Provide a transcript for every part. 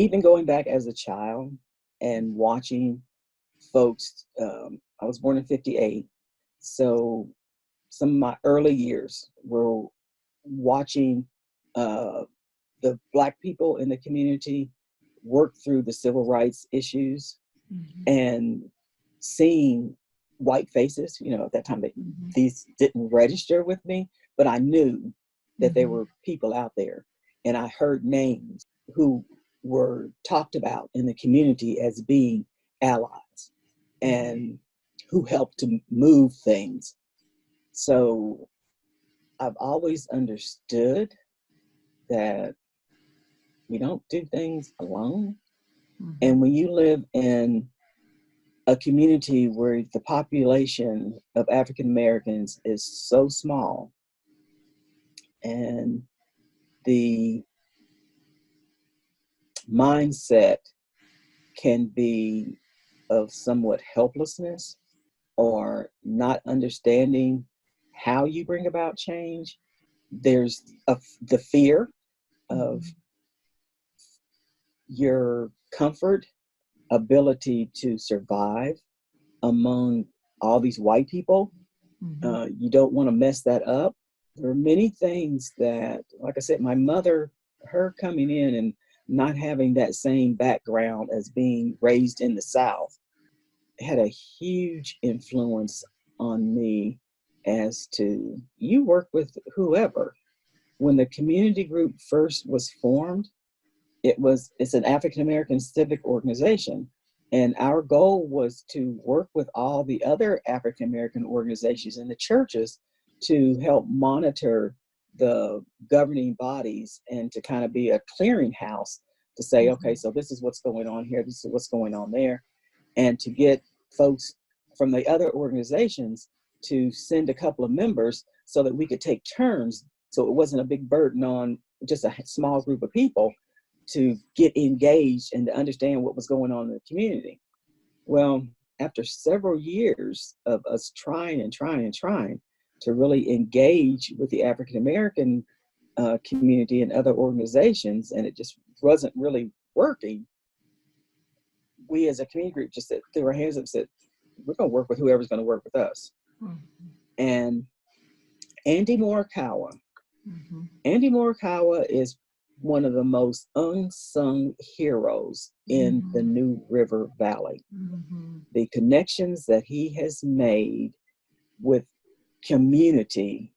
even going back as a child and watching folks, I was born in 58. So some of my early years were watching the Black people in the community work through the civil rights issues and seeing white faces. At that time, these didn't register with me, but I knew that there were people out there, and I heard names who were talked about in the community as being allies and who helped to move things. So I've always understood that we don't do things alone. And when you live in a community where the population of African Americans is so small, and the mindset can be of somewhat helplessness or not understanding how you bring about change, there's the fear of your comfort, ability to survive among all these white people. You don't want to mess that up. There are many things that, like I said, my mother, her coming in and not having that same background as being raised in the South, had a huge influence on me as to, you work with whoever. When the community group first was formed, it's an African American civic organization. And our goal was to work with all the other African American organizations and the churches to help monitor the governing bodies and to kind of be a clearinghouse to say, okay, so this is what's going on here, this is what's going on there. And to get folks from the other organizations to send a couple of members so that we could take turns, so it wasn't a big burden on just a small group of people to get engaged and to understand what was going on in the community. Well, after several years of us trying to really engage with the African American community and other organizations, and it just wasn't really working, we as a community group just threw our hands up and said, we're going to work with whoever's going to work with us. And Andy Morikawa. Andy Morikawa is one of the most unsung heroes in the New River Valley. The connections that he has made with community,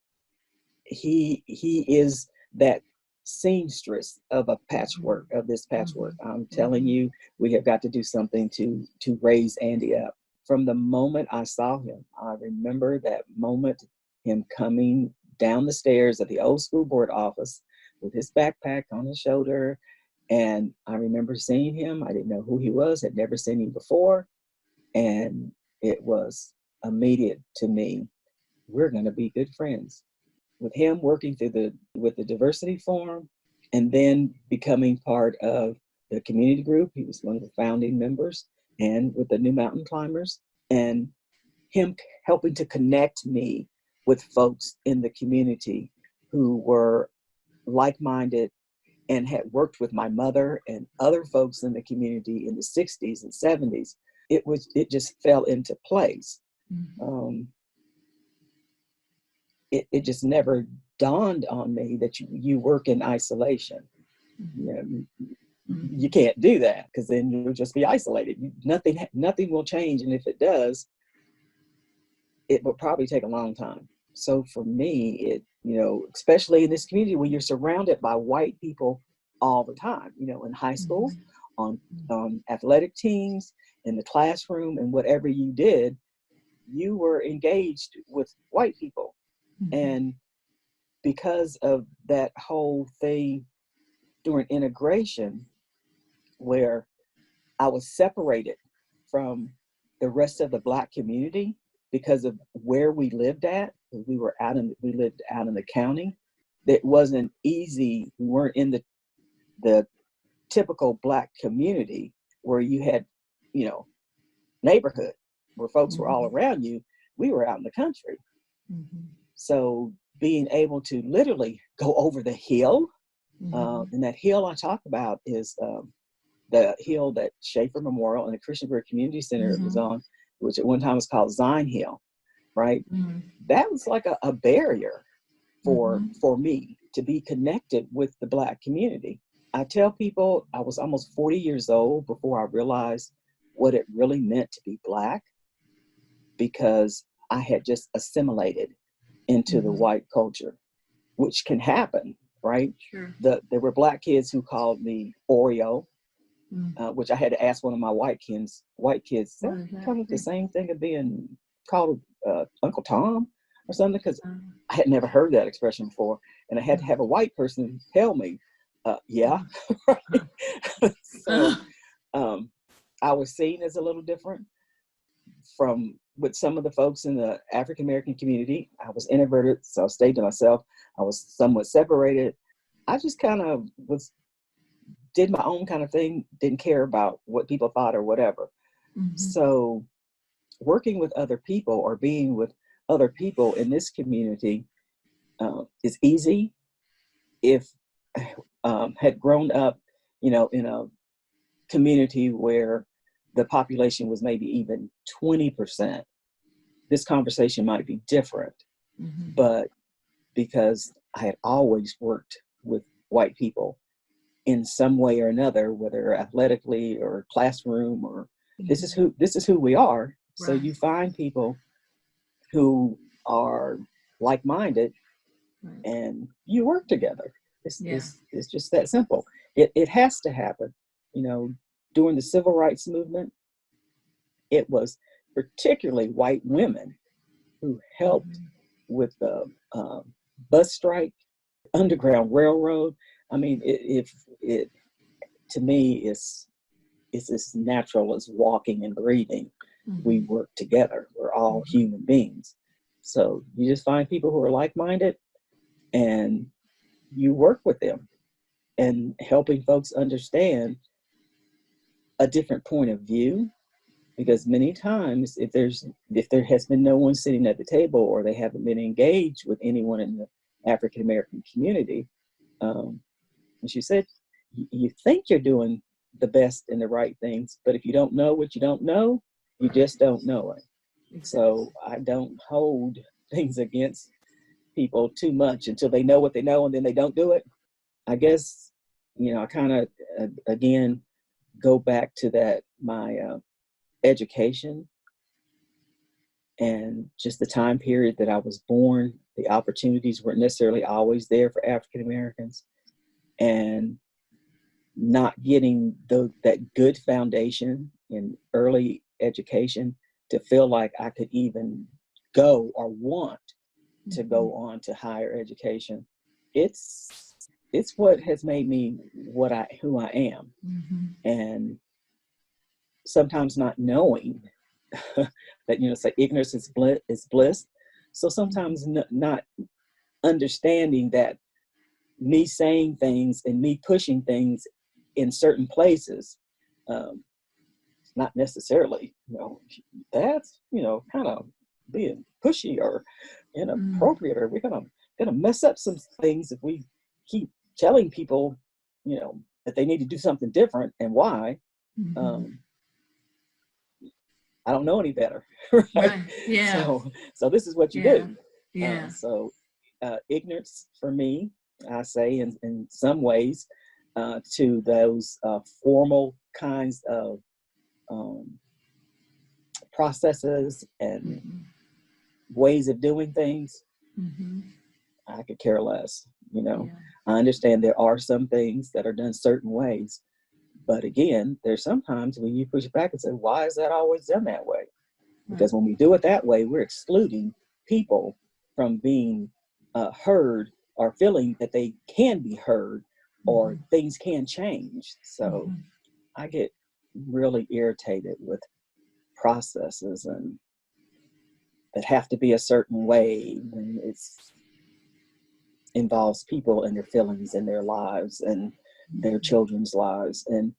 he is that seamstress of a patchwork, of this patchwork. I'm telling you, we have got to do something to raise Andy up. From the moment I saw him, I remember that moment, him coming down the stairs at the old school board office with his backpack on his shoulder. And I remember seeing him. I didn't know who he was, had never seen him before. And it was immediate to me, we're going to be good friends. With him working with the diversity forum and then becoming part of the community group. He was one of the founding members, and with the New Mountain Climbers, and him helping to connect me with folks in the community who were like-minded and had worked with my mother and other folks in the community in the 60s and 70s. It just fell into place. It just never dawned on me that you work in isolation. You can't do that, because then you'll just be isolated. Nothing will change, and if it does, it will probably take a long time. So for me, especially in this community where you're surrounded by white people all the time, in high school, on athletic teams, in the classroom, and whatever you did, you were engaged with white people. And because of that whole thing during integration, where I was separated from the rest of the Black community because of where we lived at, we lived out in the county. It wasn't easy. We weren't in the typical Black community where you had, neighborhood where folks were all around you. We were out in the country. So being able to literally go over the hill, and that hill I talk about is the hill that Schaefer Memorial and the Christiansburg Community Center was on, which at one time was called Zion Hill, right? That was like a barrier for me to be connected with the Black community. I tell people I was almost 40 years old before I realized what it really meant to be Black, because I had just assimilated into the white culture, which can happen, right? Sure. There were Black kids who called me Oreo, which I had to ask one of my white kids, is that kind of the same thing of being called Uncle Tom or something? Because I had never heard that expression before, and I had to have a white person tell me, yeah. So I was seen as a little different with some of the folks in the African American community. I was introverted, so I stayed to myself. I was somewhat separated. I just kind of did my own kind of thing, didn't care about what people thought or whatever. So working with other people or being with other people in this community is easy if had grown up, in a community where the population was maybe even 20%. This conversation might be different, but because I had always worked with white people in some way or another, whether athletically or classroom, or this is who we are. Right. So you find people who are like-minded, and you work together. It's just that simple. It has to happen. During the civil rights movement, it was particularly white women who helped with the bus strike, Underground Railroad. I mean, it to me is as natural as walking and breathing. We work together. We're all human beings. So you just find people who are like-minded, and you work with them, and helping folks understand a different point of view. Because many times, if there has been no one sitting at the table, or they haven't been engaged with anyone in the African American community, as you said, you think you're doing the best and the right things, but if you don't know what you don't know, you just don't know it. So I don't hold things against people too much until they know what they know, and then they don't do it. I guess, I kind of, again, go back to that, my education and just the time period that I was born. The opportunities weren't necessarily always there for African Americans, and not getting that good foundation in early education to feel like I could even go or want to go on to higher education. It's what has made me who I am. And sometimes not knowing that, say ignorance is bliss. So sometimes not understanding that me saying things and me pushing things in certain places, not necessarily, that's, kind of being pushy or inappropriate, or we're gonna mess up some things if we keep telling people, that they need to do something different, and why. I don't know any better, right? Yeah. So this is what you do. Yeah. Ignorance for me, I say, in some ways, to those formal kinds of processes and ways of doing things, I could care less. I understand there are some things that are done certain ways, but again, there's sometimes when you push back and say, why is that always done that way? Because when we do it that way, we're excluding people from being heard, or feeling that they can be heard, or things can change. So I get really irritated with processes and that have to be a certain way when it involves people and their feelings and their lives and their children's lives, and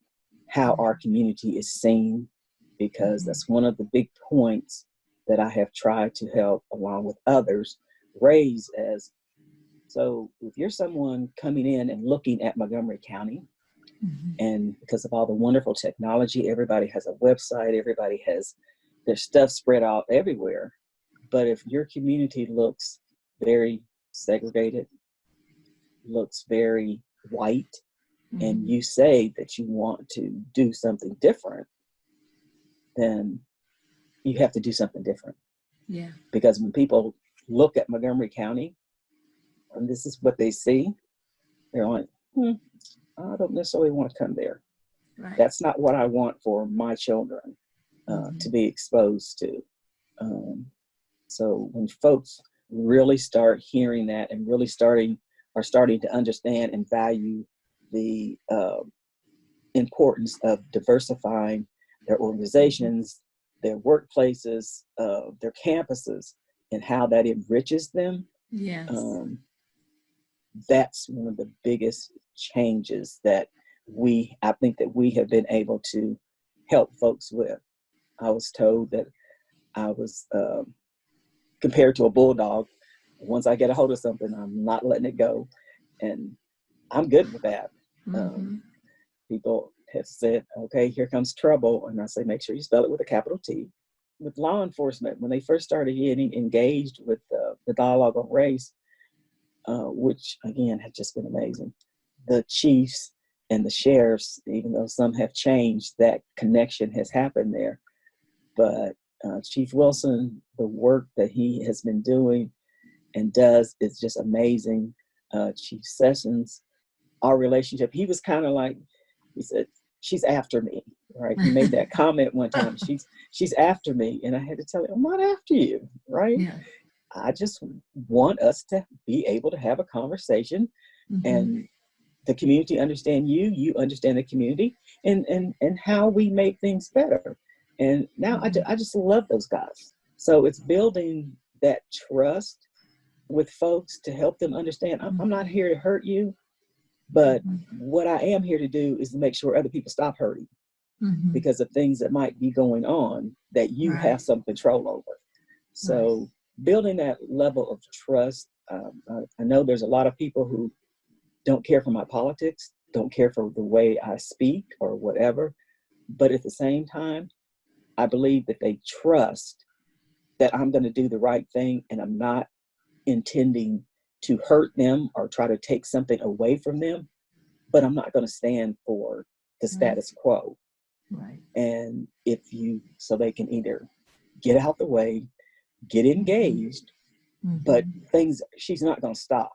how our community is seen, because that's one of the big points that I have tried to help, along with others, raise as, so if you're someone coming in and looking at Montgomery County, And because of all the wonderful technology, everybody has a website, everybody has their stuff spread out everywhere. But if your community looks very segregated, looks very white, and you say that you want to do something different, then you have to do something different. Yeah. Because when people look at Montgomery County and this is what they see, they're like, I don't necessarily want to come there. Right. That's not what I want for my children to be exposed to. So when folks really start hearing that and really are starting to understand and value the importance of diversifying their organizations, their workplaces, their campuses, and how that enriches them. Yes. That's one of the biggest changes that I think that we have been able to help folks with. I was told that I was compared to a bulldog. Once I get a hold of something, I'm not letting it go. And I'm good with that. People have said, okay, here comes trouble. And I say, make sure you spell it with a capital T. With law enforcement, when they first started getting engaged with the dialogue on race, which again has just been amazing. The chiefs and the sheriffs, even though some have changed, that connection has happened there. But Chief Wilson, the work that he has been doing and does is just amazing. Chief Sessions, our relationship, he was kind of like, he said, she's after me, right? He made that comment one time, she's after me. And I had to tell him, I'm not after you, right? Yeah. I just want us to be able to have a conversation and the community understand you understand the community, and how we make things better. And now I just love those guys. So it's building that trust with folks to help them understand I'm not here to hurt you, but what I am here to do is to make sure other people stop hurting because of things that might be going on that you have some control over. So building that level of trust. I know there's a lot of people who don't care for my politics, don't care for the way I speak or whatever. But at the same time, I believe that they trust that I'm going to do the right thing and I'm not intending to hurt them or try to take something away from them, but I'm not going to stand for the status quo. Right. And so they can either get out the way, get engaged, but she's not going to stop.